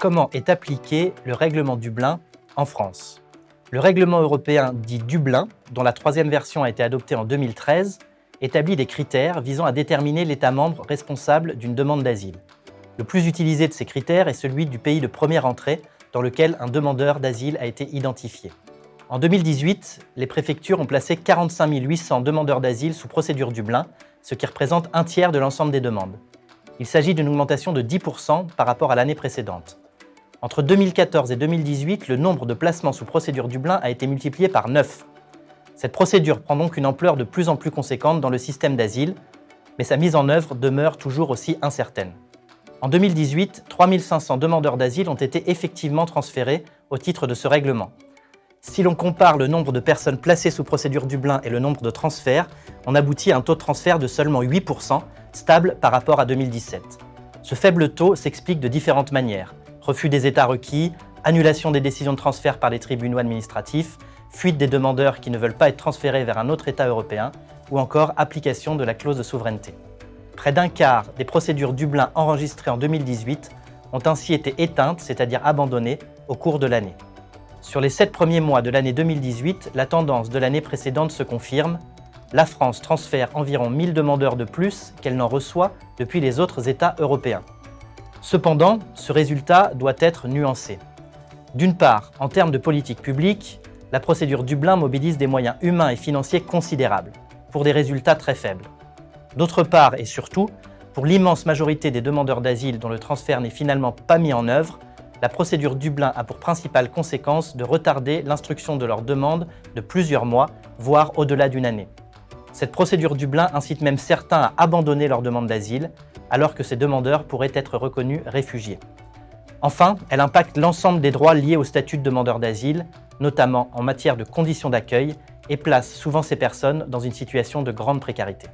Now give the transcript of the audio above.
Comment est appliqué le règlement Dublin en France? Le règlement européen dit Dublin, dont la troisième version a été adoptée en 2013, établit des critères visant à déterminer l'État membre responsable d'une demande d'asile. Le plus utilisé de ces critères est celui du pays de première entrée dans lequel un demandeur d'asile a été identifié. En 2018, les préfectures ont placé 45 800 demandeurs d'asile sous procédure Dublin, ce qui représente un tiers de l'ensemble des demandes. Il s'agit d'une augmentation de 10% par rapport à l'année précédente. Entre 2014 et 2018, le nombre de placements sous procédure Dublin a été multiplié par 9. Cette procédure prend donc une ampleur de plus en plus conséquente dans le système d'asile, mais sa mise en œuvre demeure toujours aussi incertaine. En 2018, 3 500 demandeurs d'asile ont été effectivement transférés au titre de ce règlement. Si l'on compare le nombre de personnes placées sous procédure Dublin et le nombre de transferts, on aboutit à un taux de transfert de seulement 8%, stable par rapport à 2017. Ce faible taux s'explique de différentes manières. Refus des états requis, annulation des décisions de transfert par les tribunaux administratifs, fuite des demandeurs qui ne veulent pas être transférés vers un autre État européen, ou encore application de la clause de souveraineté. Près d'un quart des procédures Dublin enregistrées en 2018 ont ainsi été éteintes, c'est-à-dire abandonnées, au cours de l'année. Sur les 7 premiers mois de l'année 2018, la tendance de l'année précédente se confirme. La France transfère environ 1000 demandeurs de plus qu'elle n'en reçoit depuis les autres États européens. Cependant, ce résultat doit être nuancé. D'une part, en termes de politique publique, la procédure Dublin mobilise des moyens humains et financiers considérables, pour des résultats très faibles. D'autre part, et surtout, pour l'immense majorité des demandeurs d'asile dont le transfert n'est finalement pas mis en œuvre, la procédure Dublin a pour principale conséquence de retarder l'instruction de leur demande de plusieurs mois, voire au-delà d'une année. Cette procédure Dublin incite même certains à abandonner leur demande d'asile, alors que ces demandeurs pourraient être reconnus réfugiés. Enfin, elle impacte l'ensemble des droits liés au statut de demandeur d'asile, notamment en matière de conditions d'accueil, et place souvent ces personnes dans une situation de grande précarité.